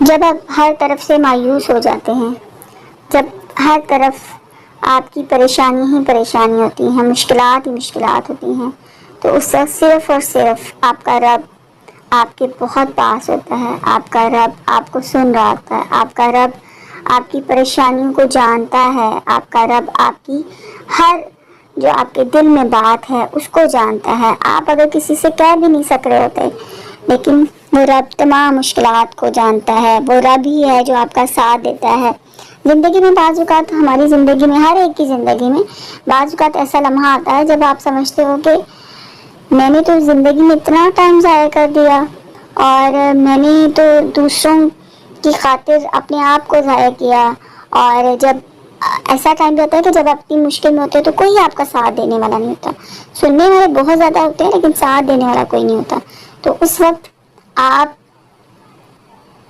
جب آپ ہر طرف سے مایوس ہو جاتے ہیں، جب ہر طرف آپ کی پریشانی ہی پریشانی ہوتی ہیں، مشکلات ہی مشکلات ہوتی ہیں، تو اس وقت صرف اور صرف آپ کا رب آپ کے بہت پاس ہوتا ہے. آپ کا رب آپ کو سن رہا ہوتا ہے. آپ کا رب آپ کی پریشانیوں کو جانتا ہے. آپ کا رب آپ کی ہر جو آپ کے دل میں بات ہے اس کو جانتا ہے. آپ اگر کسی سے کہہ بھی نہیں سک رہے ہوتے، لیکن وہ رب تمام مشکلات کو جانتا ہے. وہ رب ہی ہے جو آپ کا ساتھ دیتا ہے. زندگی میں بعض اوقات، ہماری زندگی میں، ہر ایک کی زندگی میں بعض اوقات ایسا لمحہ آتا ہے جب آپ سمجھتے ہو کہ میں نے تو زندگی میں اتنا ٹائم ضائع کر دیا، اور میں نے تو دوسروں کی خاطر اپنے آپ کو ضائع کیا. اور جب ایسا ٹائم رہتا ہے کہ جب آپ اتنی مشکل میں ہوتے ہیں تو کوئی آپ کا ساتھ دینے والا نہیں ہوتا. سننے والے بہت زیادہ ہوتے ہیں لیکن ساتھ دینے والا کوئی نہیں ہوتا. تو اس وقت آپ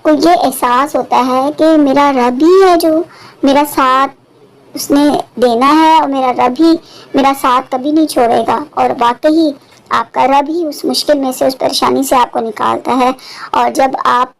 کو یہ احساس ہوتا ہے کہ میرا رب ہی ہے جو میرا ساتھ اس نے دینا ہے، اور میرا رب ہی میرا ساتھ کبھی نہیں چھوڑے گا. اور واقعی آپ کا رب ہی اس مشکل میں سے، اس پریشانی سے آپ کو نکالتا ہے. اور جب آپ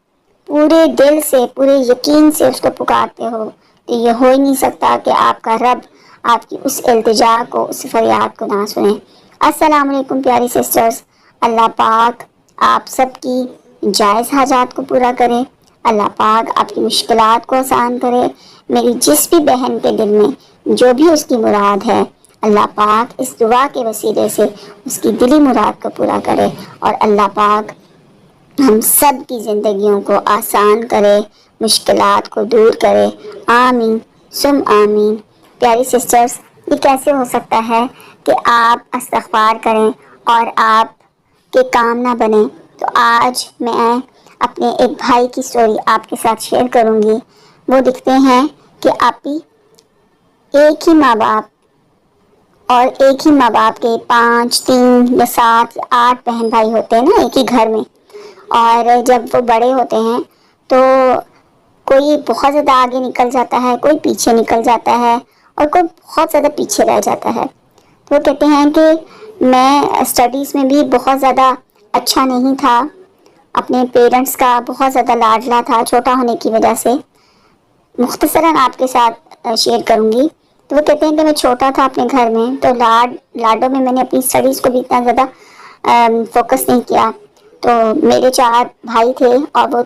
پورے دل سے، پورے یقین سے اس کو پکارتے ہو تو یہ ہو ہی نہیں سکتا کہ آپ کا رب آپ کی اس التجا کو، اس فریاد کو نہ سنیں. السلام علیکم پیاری سسٹرز. اللہ پاک آپ سب کی جائز حاجات کو پورا کرے. اللہ پاک آپ کی مشکلات کو آسان کرے. میری جس بھی بہن کے دل میں جو بھی اس کی مراد ہے، اللہ پاک اس دعا کے وسیلے سے اس کی دلی مراد کو پورا کرے. اور اللہ پاک ہم سب کی زندگیوں کو آسان کرے، مشکلات کو دور کرے. آمین سم آمین. پیاری سسٹرز، یہ کیسے ہو سکتا ہے کہ آپ استغفار کریں اور آپ کے کام نہ بنے؟ تو آج میں اپنے ایک بھائی کی سٹوری آپ کے ساتھ شیئر کروں گی. وہ لکھتے ہیں کہ آپی، ایک ہی ماں باپ اور ایک ہی ماں باپ کے 5، 3 یا 7 یا 8 بہن بھائی ہوتے ہیں نا ایک ہی گھر میں. اور جب وہ بڑے ہوتے ہیں تو کوئی بہت زیادہ آگے نکل جاتا ہے، کوئی پیچھے نکل جاتا ہے، اور کوئی بہت زیادہ پیچھے رہ جاتا ہے. تو وہ کہتے ہیں کہ میں اسٹڈیز میں بھی بہت زیادہ اچھا نہیں تھا، اپنے پیرنٹس کا بہت زیادہ لاڈلا تھا چھوٹا ہونے کی وجہ سے. مختصراً آپ کے ساتھ شیئر کروں گی. تو وہ کہتے ہیں کہ میں چھوٹا تھا اپنے گھر میں، تو لاڈوں میں نے اپنی اسٹڈیز کو بھی اتنا زیادہ فوکس نہیں کیا. تو میرے 4 بھائی تھے اور وہ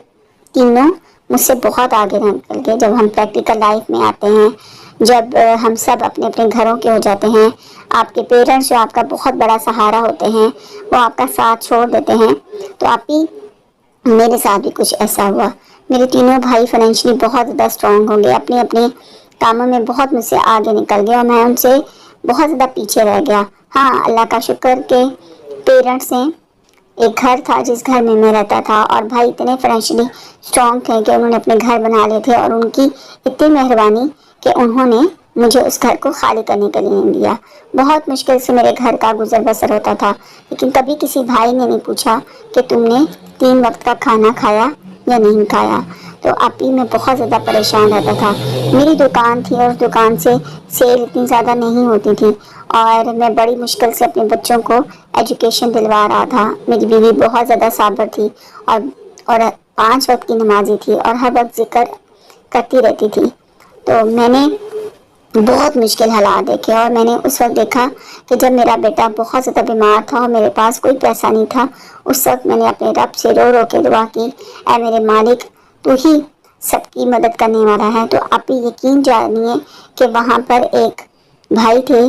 تینوں مجھ سے بہت آگے نکل گئے. جب ہم پریکٹیکل لائف میں آتے ہیں، جب ہم سب اپنے اپنے گھروں کے ہو جاتے ہیں، آپ کے پیرنٹس جو آپ کا بہت بڑا سہارا ہوتے ہیں وہ آپ کا ساتھ چھوڑ دیتے ہیں. تو آپ ہی میرے ساتھ بھی کچھ ایسا ہوا. میرے تینوں بھائی فائنینشلی بہت زیادہ اسٹرانگ ہو گئے، اپنے اپنے کاموں میں بہت مجھ سے آگے نکل گئے، اور میں ان سے بہت زیادہ پیچھے رہ گیا. ہاں، اللہ کا شکر کہ پیرنٹس نے ایک گھر تھا جس گھر میں میں رہتا تھا، اور بھائی اتنے فائنینشلی اسٹرانگ تھے کہ انہوں نے اپنے گھر بنا لیے تھے، اور ان کی اتنی مہربانی کہ انہوں نے مجھے اس گھر کو خالی کرنے کے لیے نہیں دیا. بہت مشکل سے میرے گھر کا گزر بسر ہوتا تھا، لیکن کبھی کسی بھائی نے نہیں پوچھا کہ تم نے 3 وقت کا کھانا کھایا یا نہیں کھایا. تو اب بھی میں بہت زیادہ پریشان رہتا تھا. میری دکان تھی اور اس دکان سے سیل اتنی زیادہ نہیں ہوتی تھی، اور میں بڑی مشکل سے اپنے بچوں کو ایجوکیشن دلوا رہا تھا. میری بیوی بہت زیادہ صابر تھی، اور 5 وقت کی نمازی تھی، اور ہر وقت ذکر کرتی رہتی تھی. تو میں نے بہت مشکل حالات دیکھے، اور میں نے اس وقت دیکھا کہ جب میرا بیٹا بہت زیادہ بیمار تھا اور میرے پاس کوئی پیسہ نہیں تھا، اس وقت میں نے اپنے رب سے رو رو کے دعا کی، اے میرے مالک، تو ہی سب کی مدد کرنے والا ہے. تو آپ یقین جانیے کہ وہاں پر ایک بھائی تھے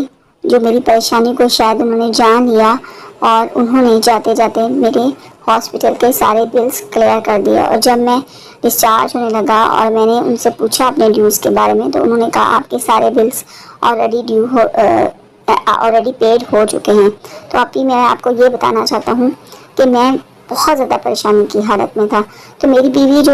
جو میری پریشانی کو شاید انہوں نے جان لیا، اور انہوں نے جاتے جاتے میرے ہاسپٹل کے سارے بلز کلیئر کر دیا. اور جب میں ڈسچارج ہونے لگا اور میں نے ان سے پوچھا اپنے ڈیوز کے بارے میں، تو انہوں نے کہا آپ کے سارے بلز آلریڈی پیڈ ہو چکے ہیں. تو ابھی میں آپ کو یہ بتانا چاہتا ہوں کہ میں بہت زیادہ پریشانی کی حالت میں تھا. تو میری بیوی جو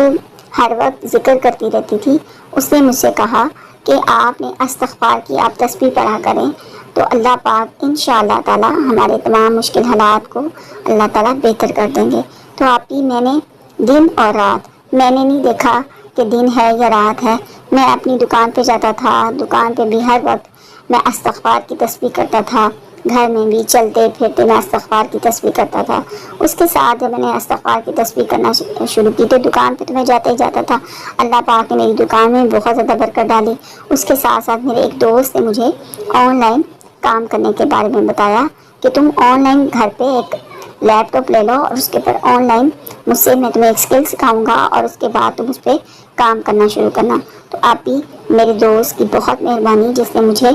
ہر وقت ذکر کرتی رہتی تھی، اس نے مجھ سے کہا کہ آپ نے استغفار کی، آپ تسبیح پڑھا کریں، تو اللہ پاک انشاءاللہ تعالی ہمارے تمام مشکل حالات کو اللہ تعالیٰ بہتر کر دیں گے. تو آپ ہی میں نے دن اور رات، میں نے نہیں دیکھا کہ دن ہے یا رات ہے. میں اپنی دکان پہ جاتا تھا، دکان پہ بھی ہر وقت میں استغفار کی تسبیح کرتا تھا. گھر میں بھی چلتے پھرتے میں استغفار کی تسبیح کرتا تھا۔ اس کے ساتھ جب میں نے استغفار کی تسبیح کرنا شروع کی تو دکان پہ تو میں جاتا ہی جاتا تھا۔ اللہ پاک نے میری دکان میں بہت زیادہ برکت ڈالی۔ اس کے ساتھ ساتھ میرے ایک دوست نے مجھے آن لائن کام کرنے کے بارے میں بتایا کہ تم آن لائن گھر پہ ایک لیپ ٹاپ لے لو اور اس کے پر آن لائن مجھ سے میں تمہیں ایک اسکل سکھاؤں گا اور اس کے بعد تم اس پہ کام کرنا شروع کرنا۔ تو آپ بھی میرے دوست کی بہت مہربانی جس نے مجھے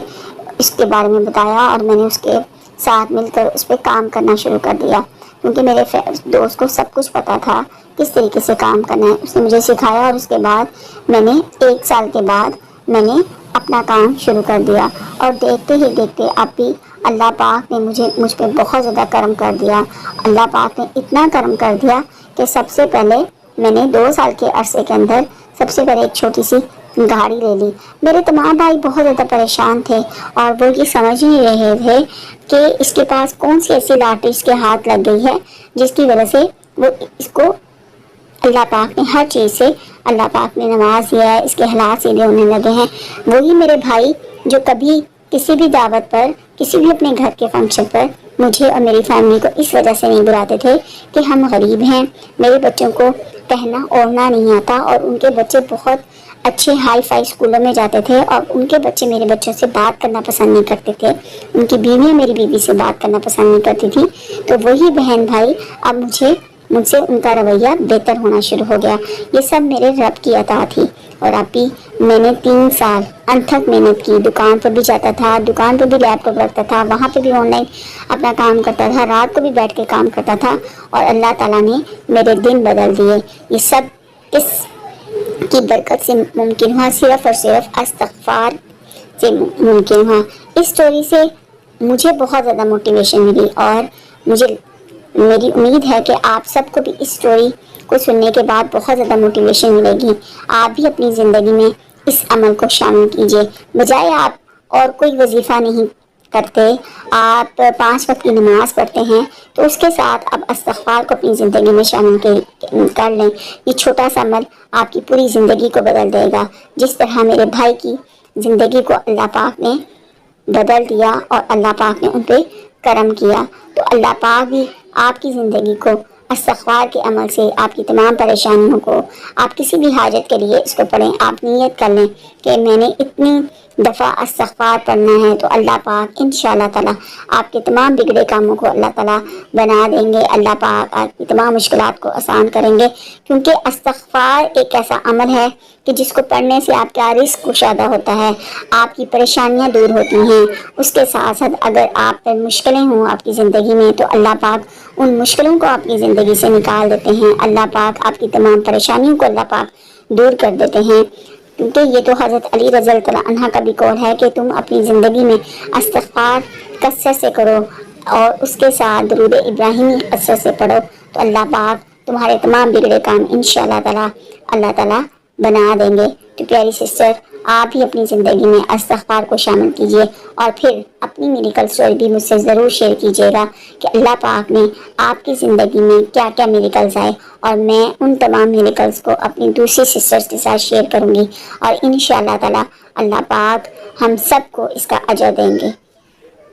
اس کے بارے میں بتایا اور میں نے اس کے ساتھ مل کر اس پہ کام کرنا شروع کر دیا، کیونکہ میرے دوست کو سب کچھ پتہ تھا کس طریقے سے کام کرنا ہے۔ اس نے مجھے سکھایا اور اس کے بعد میں نے 1 سال کے بعد میں نے اپنا کام شروع کر دیا، اور دیکھتے ہی دیکھتے اب بھی اللہ پاک نے مجھ پہ بہت زیادہ کرم کر دیا۔ اللہ پاک نے اتنا کرم کر دیا کہ سب سے پہلے میں نے 2 سال کے عرصے کے اندر سب سے پہلے ایک چھوٹی سی گاڑی لے لی۔ میرے تمام بھائی بہت زیادہ پریشان تھے اور وہ یہ سمجھ نہیں رہے تھے کہ اس کے پاس کون سی ایسی لاٹھی اس کے ہاتھ لگ گئی ہے جس کی وجہ سے وہ اس کو اللہ پاک نے ہر چیز سے اللہ پاک نے نواز دیا ہے، اس کے حالات سیدھے ہونے لگے ہیں۔ وہی میرے بھائی جو کبھی کسی بھی دعوت پر، کسی بھی اپنے گھر کے فنکشن پر مجھے اور میری فیملی کو اس وجہ سے نہیں بلاتے تھے کہ ہم غریب ہیں، میرے بچوں کو پہننا اوڑھنا نہیں آتا، اور ان کے بچے بہت اچھے ہائی فائی اسکولوں میں جاتے تھے اور ان کے بچے میرے بچوں سے بات کرنا پسند نہیں کرتے تھے، ان کی بیویاں میری بیوی سے بات کرنا پسند نہیں کرتی تھی۔ تو وہی بہن بھائی اب مجھ سے ان کا رویہ بہتر ہونا شروع ہو گیا۔ یہ سب میرے رب کی عطا تھی۔ اور اب بھی میں نے 3 سال انتھک محنت کی، دکان پہ بھی جاتا تھا، دکان پہ بھی لیپ ٹاپ رکھتا تھا، وہاں پہ بھی آن لائن اپنا کام کرتا تھا، رات کو بھی بیٹھ کے کام کرتا تھا، اور اللہ تعالیٰ نے میرے دن بدل دیے۔ یہ سب اس کی برکت سے ممکن ہوا، صرف اور صرف استغفار سے ممکن ہوا۔ اس سٹوری سے مجھے بہت زیادہ موٹیویشن ملی، اور میری امید ہے کہ آپ سب کو بھی اس سٹوری کو سننے کے بعد بہت زیادہ موٹیویشن ملے گی۔ آپ بھی اپنی زندگی میں اس عمل کو شامل کیجیے۔ بجائے آپ اور کوئی وظیفہ نہیں کرتے، آپ 5 وقت کی نماز پڑھتے ہیں، تو اس کے ساتھ آپ استغفار کو اپنی زندگی میں شامل کر لیں۔ یہ چھوٹا سا عمل آپ کی پوری زندگی کو بدل دے گا۔ جس طرح میرے بھائی کی زندگی کو اللہ پاک نے بدل دیا اور اللہ پاک نے ان پہ کرم کیا، تو اللہ پاک بھی آپ کی زندگی کو استغفار کے عمل سے، آپ کی تمام پریشانیوں کو، آپ کسی بھی حاجت کے لیے اس کو پڑھیں، آپ نیت کر لیں کہ میں نے اتنی دفعہ استغفار پڑھنا ہے، تو اللہ پاک انشاءاللہ تعالیٰ آپ کے تمام بگڑے کاموں کو اللہ تعالیٰ بنا دیں گے۔ اللہ پاک آپ کی تمام مشکلات کو آسان کریں گے، کیونکہ استغفار ایک ایسا عمل ہے کہ جس کو پڑھنے سے آپ کا رزق کشادہ ہوتا ہے، آپ کی پریشانیاں دور ہوتی ہیں۔ اس کے ساتھ ساتھ اگر آپ پر مشکلیں ہوں آپ کی زندگی میں، تو اللہ پاک ان مشکلوں کو آپ کی زندگی سے نکال دیتے ہیں۔ اللہ پاک آپ کی تمام پریشانیوں کو اللہ پاک دور کر دیتے ہیں، کیونکہ یہ تو حضرت علی رضی اللہ عنہ کا بھی قول ہے کہ تم اپنی زندگی میں استغفار کثرت سے کرو اور اس کے ساتھ درود ابراہیمی کثرت سے پڑھو، تو اللہ پاک تمہارے تمام بگڑے کام انشاءاللہ اللہ تعالیٰ بنا دیں گے۔ تو پیاری سسٹر، آپ بھی اپنی زندگی میں استغفار کو شامل کیجیے، اور پھر اپنی میریکل سٹوری بھی مجھ سے ضرور شیئر کیجیے گا کہ اللہ پاک نے آپ کی زندگی میں کیا کیا میریکلز آئے، اور میں ان تمام میریکلز کو اپنی دوسری سسٹرز کے ساتھ شیئر کروں گی، اور انشاءاللہ تعالیٰ اللہ پاک ہم سب کو اس کا اجر دیں گے۔